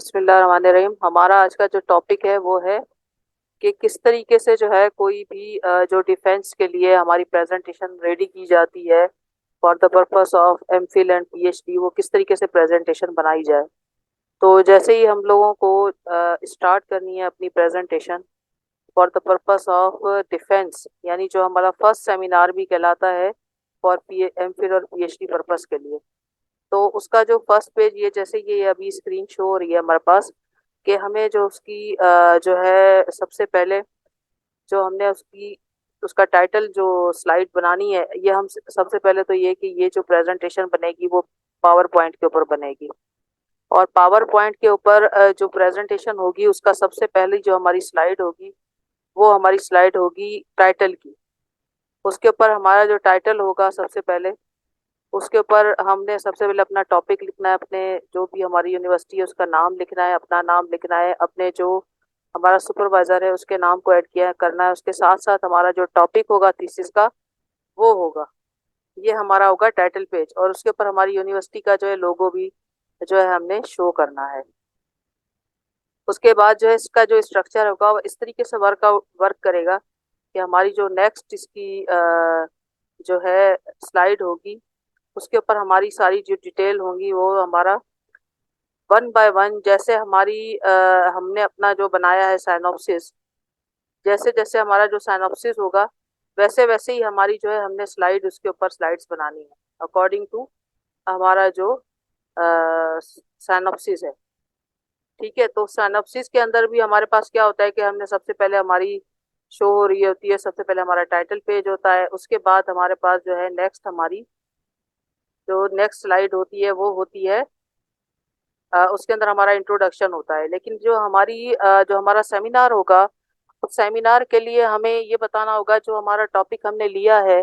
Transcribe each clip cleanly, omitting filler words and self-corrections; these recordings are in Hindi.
बिस्मिल्लाहिर्रहमानिर्रहीम। हमारा आज का जो टॉपिक है वो है कि किस तरीके से जो है कोई भी जो डिफेंस के लिए हमारी प्रेजेंटेशन रेडी की जाती है for the purpose of MPhil and PhD, वो किस तरीके से प्रेजेंटेशन बनाई जाए। तो जैसे ही हम लोगों को स्टार्ट करनी है अपनी presentation for the purpose of defence, यानी जो हमारा फर्स्ट सेमिनार भी कहलाता है फॉर पी एमफिल और पीएचडी पर्पस के लिए। तो उसका जो फर्स्ट पेज, ये जैसे ये अभी स्क्रीन शो हो रही है हमारे पास, कि हमें जो उसकी जो है सबसे पहले जो हमने उसकी उसका टाइटल जो स्लाइड बनानी है, ये हम सबसे पहले तो ये कि ये जो प्रेजेंटेशन बनेगी वो पावर पॉइंट के ऊपर बनेगी। और पावर पॉइंट के ऊपर जो प्रेजेंटेशन होगी उसका सबसे पहले जो हमारी स्लाइड होगी वो हमारी स्लाइड होगी टाइटल की। उसके ऊपर हमारा जो टाइटल होगा सबसे पहले, उसके ऊपर हमने सबसे पहले अपना टॉपिक लिखना है, अपने जो भी हमारी यूनिवर्सिटी है उसका नाम लिखना है, अपना नाम लिखना है, अपने जो हमारा सुपरवाइजर है उसके नाम को ऐड किया करना है। उसके साथ साथ हमारा जो टॉपिक होगा थीसिस का वो होगा, ये हमारा होगा टाइटल पेज। और उसके ऊपर हमारी यूनिवर्सिटी का जो है लोगो भी जो है हमने शो करना है। उसके बाद जो है इसका जो स्ट्रक्चर होगा वो इस तरीके से वर्क करेगा कि हमारी जो नेक्स्ट इसकी जो है स्लाइड होगी उसके ऊपर हमारी सारी जो डिटेल होंगी वो हमारा वन बाय वन, जैसे हमारी हमने अपना जो बनाया है साइनॉप्सिस, जैसे जैसे हमारा जो साइनॉप्सिस होगा वैसे वैसे ही हमारी जो है हमने स्लाइड उसके ऊपर स्लाइड्स बनानी है अकॉर्डिंग टू हमारा जो साइनॉप्सिस है। ठीक है, तो साइनॉप्सिस के अंदर भी हमारे पास क्या होता है कि हमने सबसे पहले हमारी शो हो रही होती है, सबसे पहले हमारा टाइटल पेज होता है। उसके बाद हमारे पास जो है नेक्स्ट हमारी जो नेक्स्ट स्लाइड होती है वो होती है उसके अंदर हमारा इंट्रोडक्शन होता है। लेकिन जो हमारी जो हमारा सेमिनार होगा उस सेमिनार के लिए हमें ये बताना होगा जो हमारा टॉपिक हमने लिया है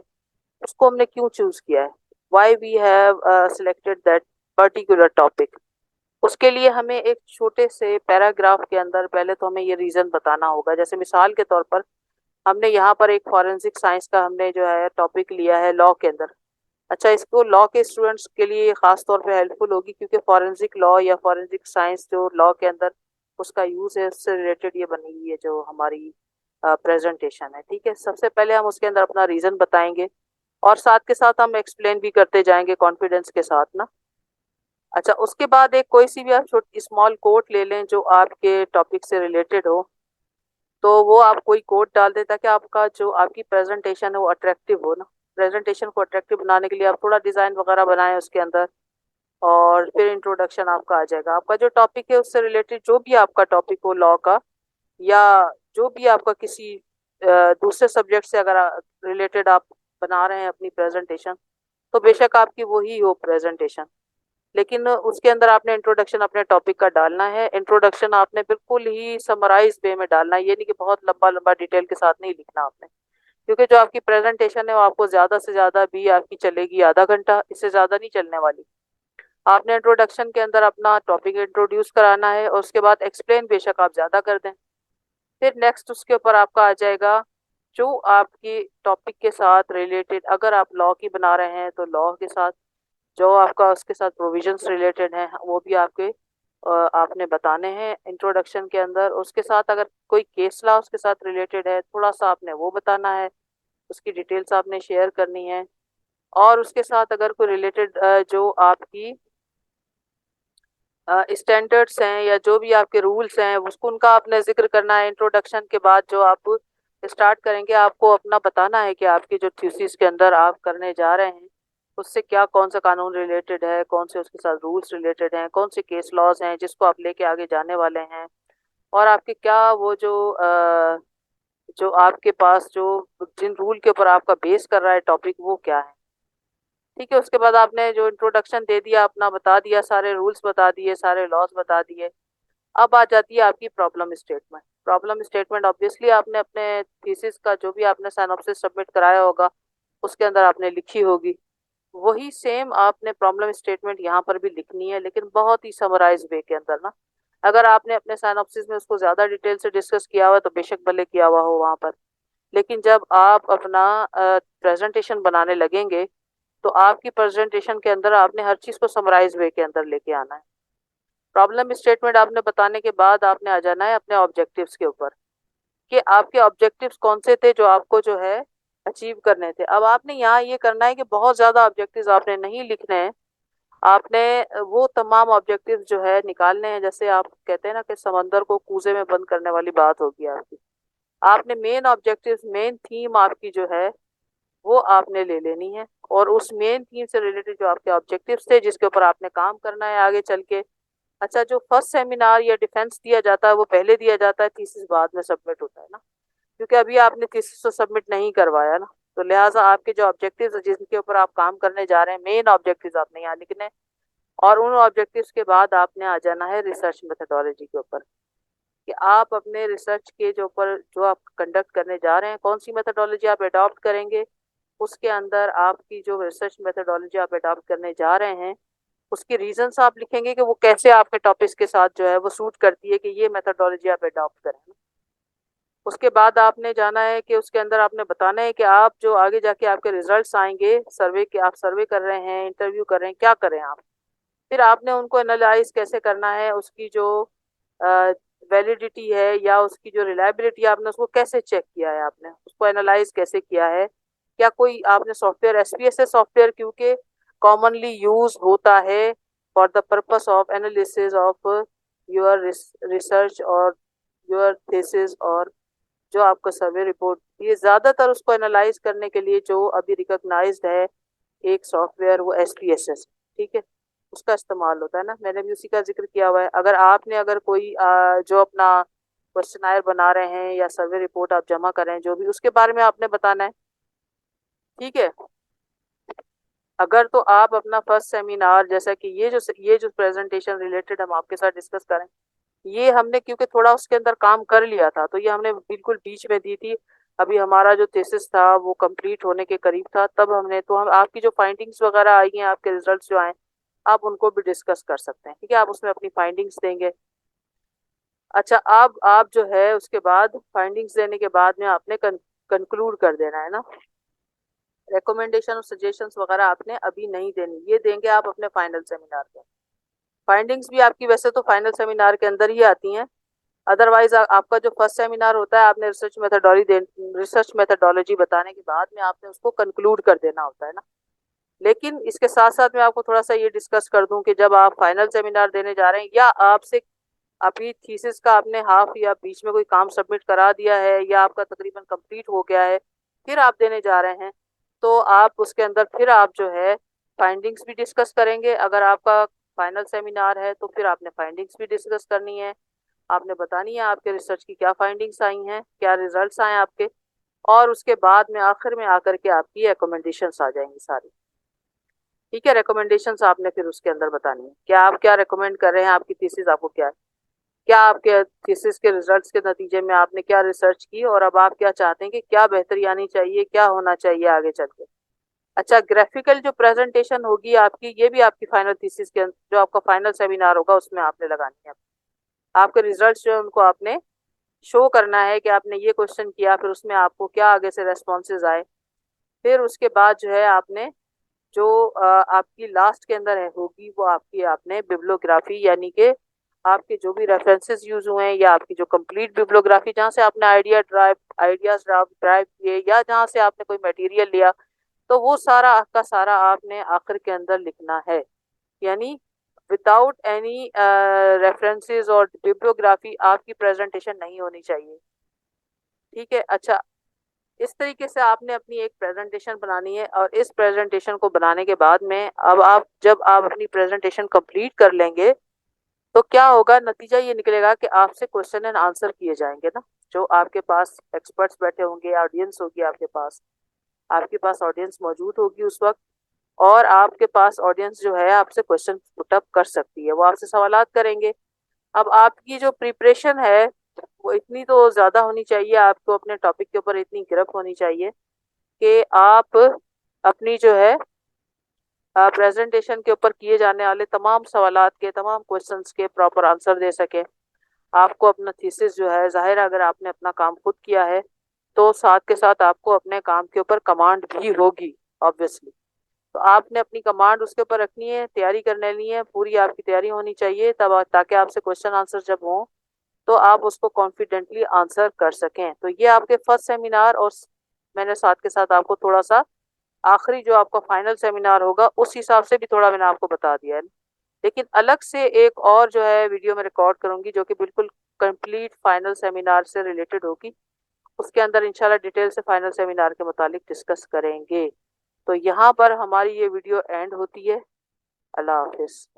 उसको हमने क्यों चूज किया है, why we have selected that particular topic. उसके लिए हमें एक छोटे से पैराग्राफ के अंदर पहले तो हमें ये रीजन बताना होगा। जैसे मिसाल के तौर पर हमने यहाँ पर एक फॉरेंसिक साइंस का हमने जो है टॉपिक लिया है लॉ के अंदर। अच्छा, इसको लॉ के स्टूडेंट्स के लिए खास तौर पे हेल्पफुल होगी क्योंकि फॉरेंसिक लॉ या फॉरेंसिक साइंस जो लॉ के अंदर उसका यूज है उससे रिलेटेड ये बनी हुई है जो हमारी प्रेजेंटेशन है। ठीक है, सबसे पहले हम उसके अंदर अपना रीजन बताएंगे और साथ के साथ हम एक्सप्लेन भी करते जाएंगे कॉन्फिडेंस के साथ ना। अच्छा, उसके बाद एक कोई सी भी आप छोटी स्मॉल कोट ले लें जो आपके टॉपिक से रिलेटेड हो, तो वो आप कोई कोड डाल दें ताकि आपका जो आपकी प्रेजेंटेशन है वो अट्रैक्टिव हो ना। प्रेजेंटेशन को अट्रैक्टिव बनाने के लिए आप थोड़ा डिजाइन वगैरह बनाएं उसके अंदर, और फिर इंट्रोडक्शन आपका आ जाएगा। आपका जो टॉपिक है उससे रिलेटेड जो भी आपका टॉपिक हो लॉ का, या जो भी आपका किसी दूसरे सब्जेक्ट से अगर रिलेटेड आप बना रहे हैं अपनी प्रेजेंटेशन, तो बेशक आपकी वही हो प्रेजेंटेशन। लेकिन उसके अंदर आपने इंट्रोडक्शन अपने टॉपिक का डालना है। इंट्रोडक्शन आपने बिल्कुल ही समराइज वे में डालना है, ये नहीं कि बहुत लंबा लंबा डिटेल के साथ नहीं लिखना आपने, क्योंकि जो आपकी प्रेजेंटेशन है वो आपको ज्यादा से ज्यादा भी आपकी चलेगी आधा घंटा, इससे ज्यादा नहीं चलने वाली। आपने इंट्रोडक्शन के अंदर अपना टॉपिक इंट्रोड्यूस कराना है और उसके बाद एक्सप्लेन बेशक आप ज्यादा कर दें। फिर नेक्स्ट उसके ऊपर आपका आ जाएगा जो आपकी टॉपिक के साथ रिलेटेड, अगर आप लॉ की बना रहे हैं तो लॉ के साथ जो आपका उसके साथ प्रोविजंस रिलेटेड हैं वो भी आपके आपने बताने हैं इंट्रोडक्शन के अंदर। उसके साथ अगर कोई केस लॉ उसके साथ रिलेटेड है थोड़ा सा आपने वो बताना है, उसकी डिटेल्स आपने शेयर करनी है। और उसके साथ अगर कोई रिलेटेड जो आपकी स्टैंडर्ड्स हैं या जो भी आपके रूल्स हैं उसको उनका आपने जिक्र करना है। इंट्रोडक्शन के बाद जो आप स्टार्ट करेंगे आपको अपना बताना है कि आपकी जो थीसिस के अंदर आप करने जा रहे हैं उससे क्या कौन सा कानून रिलेटेड है, कौन से उसके साथ रूल्स रिलेटेड हैं, कौन से केस लॉज हैं जिसको आप लेके आगे जाने वाले हैं, और आपके क्या वो जो आपके पास जो जिन रूल के ऊपर आपका बेस कर रहा है टॉपिक वो क्या है। ठीक है, उसके बाद आपने जो इंट्रोडक्शन दे दिया, अपना बता दिया, सारे रूल्स बता दिए, सारे लॉज बता दिए। अब आ जाती है आपकी problem statement. Problem statement obviously आपने अपने थीसिस का जो भी आपने साइनॉप्सिस सबमिट कराया होगा उसके अंदर आपने लिखी होगी, वही सेम आपने प्रॉब्लम स्टेटमेंट यहाँ पर भी लिखनी है, लेकिन बहुत ही समराइज वे के अंदर ना। अगर आपने अपने साइनॉप्सिस में उसको ज्यादा डिटेल से डिस्कस किया हुआ है तो बेशक भले किया हुआ हो वहां पर, लेकिन जब आप अपना प्रेजेंटेशन बनाने लगेंगे तो आपकी प्रेजेंटेशन के अंदर आपने हर चीज को समराइज वे के अंदर लेके आना है। प्रॉब्लम स्टेटमेंट आपने बताने के बाद आपने आ जाना है अपने ऑब्जेक्टिव्स के ऊपर, कि आपके ऑब्जेक्टिव्स कौन से थे जो आपको जो है अचीव करने थे। अब आपने यहाँ ये करना है कि बहुत ज्यादा ऑब्जेक्टिव्स आपने नहीं लिखने हैं, आपने वो तमाम ऑब्जेक्टिव्स जो है निकालने हैं। जैसे आप कहते हैं ना कि समंदर को कूजे में बंद करने वाली बात होगी आपकी। आपने मेन ऑब्जेक्टिव्स, मेन थीम आपकी जो है वो आपने ले लेनी है, और उस मेन थीम से रिलेटेड जो आपके ऑब्जेक्टिव्स थे जिसके ऊपर आपने काम करना है आगे चल के। अच्छा, जो फर्स्ट सेमिनार या डिफेंस दिया जाता है वो पहले दिया जाता है, थीसिस बाद में सबमिट होता है ना, क्योंकि अभी आपने थीसिस तो सबमिट नहीं करवाया ना। तो लिहाजा आपके जो ऑब्जेक्टिव्स जिनके ऊपर आप काम करने जा रहे हैं, मेन ऑब्जेक्टिव्स आपने यहाँ लिखने हैं। और उन ऑब्जेक्टिव्स के बाद आपने आ जाना है रिसर्च मेथोडोलॉजी के ऊपर, कि आप अपने रिसर्च के जो ऊपर जो आप कंडक्ट करने जा रहे हैं, कौन सी मेथोडोलॉजी आप अडॉप्ट करेंगे। उसके अंदर आपकी जो रिसर्च मेथोडोलॉजी आप अडॉप्ट करने जा रहे हैं उसके रीजंस आप लिखेंगे कि वो कैसे आपके टॉपिक्स के साथ जो है वो सूट करती है कि ये मेथोडोलॉजी आप अडॉप्ट करें। उसके बाद आपने जाना है कि उसके अंदर आपने बताना है कि आप जो आगे जाके आपके रिजल्ट्स आएंगे सर्वे के, आप सर्वे कर रहे हैं, इंटरव्यू कर रहे हैं, क्या करें आप। फिर आपने उनको एनालाइज कैसे करना है, उसकी जो वैलिडिटी है या उसकी जो रिलायबिलिटी है आपने उसको कैसे चेक किया है, आपने उसको एनालाइज कैसे किया है। क्या कोई आपने सॉफ्टवेयर, एसपीएसएस सॉफ्टवेयर क्योंकि कॉमनली यूज होता है for the purpose of analysis of your research और योर थीसिस, और जो आपका सर्वे रिपोर्ट, ये ज्यादातर उसको एनालाइज करने के लिए जो अभी रिकॉग्नाइज्ड है एक सॉफ्टवेयर वो एसपीएसएस, ठीक है, उसका इस्तेमाल होता है ना। मैंने भी उसी का जिक्र किया हुआ है। अगर आपने अगर कोई जो अपना क्वेश्चनायर बना रहे हैं या सर्वे रिपोर्ट आप जमा कर रहे हैं, जो भी उसके बारे में आपने बताना है, ठीक है। अगर तो आप अपना फर्स्ट सेमिनार, जैसा कि ये जो प्रेजेंटेशन रिलेटेड हम आपके साथ डिस्कस करें, ये हमने क्योंकि थोड़ा उसके अंदर काम कर लिया था तो ये हमने बिल्कुल बीच में दी थी। अभी हमारा जो थीसिस था वो कंप्लीट होने के करीब था, तब हमने, तो हम आपकी जो फाइंडिंग्स वगैरह आई हैं, आपके रिजल्ट्स जो आए, आप उनको भी डिस्कस कर सकते हैं, ठीक है, आप उसमें अपनी फाइंडिंग्स देंगे। अच्छा, अब आप जो है उसके बाद फाइंडिंग्स देने के बाद में आपने कंक्लूड कर देना है ना। रिकमेंडेशन और सजेशंस वगैरह आपने अभी नहीं देनी, ये देंगे आप अपने फाइनल सेमिनार के। फाइंडिंग्स भी आपकी वैसे तो फाइनल सेमिनार के अंदर ही आती हैं। अदरवाइज आपका जो फर्स्ट सेमिनार होता है, आपने रिसर्च मेथोडोलॉजी बताने के बाद में आपने उसको कंक्लूड कर देना होता है ना। लेकिन इसके साथ साथ मैं आपको थोड़ा सा ये डिस्कस कर दूं कि जब आप फाइनल सेमिनार देने जा रहे हैं या आपसे अभी थीसिस का आपने हाफ या बीच में कोई काम सबमिट करा दिया है या आपका तकरीबन कंप्लीट हो गया है, फिर आप देने जा रहे हैं, तो आप उसके अंदर फिर आप जो है फाइंडिंग्स भी डिस्कस करेंगे। अगर आपका फाइनल सेमिनार है तो फिर आपने फाइंडिंग्स भी डिस्कस करनी है, आपने बतानी है आपके रिसर्च की क्या फाइंडिंग्स आई हैं, क्या रिजल्ट्स आए आपके, और उसके बाद में आखिर में आकर के आपकी रिकमेंडेशंस आ जाएंगी सारी, ठीक है। रिकमेंडेशंस आपने फिर उसके अंदर बतानी है क्या आप क्या रिकमेंड कर रहे हैं, आपकी थीसिस आपको क्या है, क्या आपके थीसिस के रिजल्ट्स के नतीजे में आपने क्या रिसर्च की, और अब आप क्या चाहते हैं कि क्या बेहतरी आनी चाहिए, क्या होना चाहिए आगे चल के। अच्छा, ग्राफिकल जो प्रेजेंटेशन होगी आपकी, ये भी आपकी फाइनल थीसिस के जो आपका फाइनल सेमिनार होगा उसमें आपने लगानी है। आपके रिजल्ट्स जो है उनको आपने शो करना है कि आपने ये क्वेश्चन किया, फिर उसमें आपको क्या आगे से रेस्पॉन्सेज आए। फिर उसके बाद जो है आपने जो आपकी लास्ट के अंदर है होगी वो आपकी, आपने बिब्लियोग्राफी यानी कि आपके जो भी रेफरेंसेस यूज हुए हैं या आपकी जो कंप्लीट बिब्लियोग्राफी जहाँ से आपने आइडियाज ड्राइव किए या जहाँ से आपने कोई मटेरियल लिया, तो वो सारा का सारा आपने आखिर के अंदर लिखना है। यानी विदाउट एनी रेफरेंसेस और बिब्लियोग्राफी आपकी प्रेजेंटेशन नहीं होनी चाहिए, ठीक है। अच्छा, इस तरीके से आपने अपनी एक प्रेजेंटेशन बनानी है, और इस प्रेजेंटेशन को बनाने के बाद में अब आप जब आप अपनी प्रेजेंटेशन कंप्लीट कर लेंगे तो क्या होगा, नतीजा ये निकलेगा कि आपसे क्वेश्चन एंड आंसर किए जाएंगे ना। जो आपके पास एक्सपर्ट्स बैठे होंगे, ऑडियंस होगी आपके पास ऑडियंस मौजूद होगी उस वक्त, और आपके पास ऑडियंस जो है आपसे क्वेश्चन पुटअप कर सकती है, वो आपसे सवालात करेंगे। अब आपकी जो प्रिपरेशन है वो इतनी तो ज्यादा होनी चाहिए, आपको अपने टॉपिक के ऊपर इतनी गिरफ्त होनी चाहिए कि आप अपनी जो है प्रेजेंटेशन के ऊपर किए जाने वाले तमाम सवालात के, तमाम क्वेश्चंस के प्रॉपर आंसर दे सके। आपको अपना थीसिस जो है, जाहिर है अगर आपने अपना काम खुद किया है तो साथ के साथ आपको अपने काम के ऊपर कमांड भी होगी ऑब्वियसली। तो तो आपने अपनी कमांड उसके ऊपर रखनी है, तैयारी करने ली है, पूरी आपकी तैयारी होनी चाहिए तब, ताकि आपसे क्वेश्चन आंसर जब हो तो आप उसको कॉन्फिडेंटली आंसर कर सकें। तो ये आपके फर्स्ट सेमिनार, और मैंने साथ के साथ आपको थोड़ा सा आखिरी जो आपका फाइनल सेमिनार होगा उस हिसाब से भी थोड़ा मैंने आपको बता दिया है। लेकिन अलग से एक और जो है वीडियो मैं रिकॉर्ड करूंगी जो कि बिल्कुल कंप्लीट फाइनल सेमिनार से रिलेटेड होगी। उसके अंदर इंशाल्लाह डिटेल से फाइनल सेमिनार के मुतालिक डिस्कस करेंगे। तो यहाँ पर हमारी ये वीडियो एंड होती है। अल्लाह हाफिज।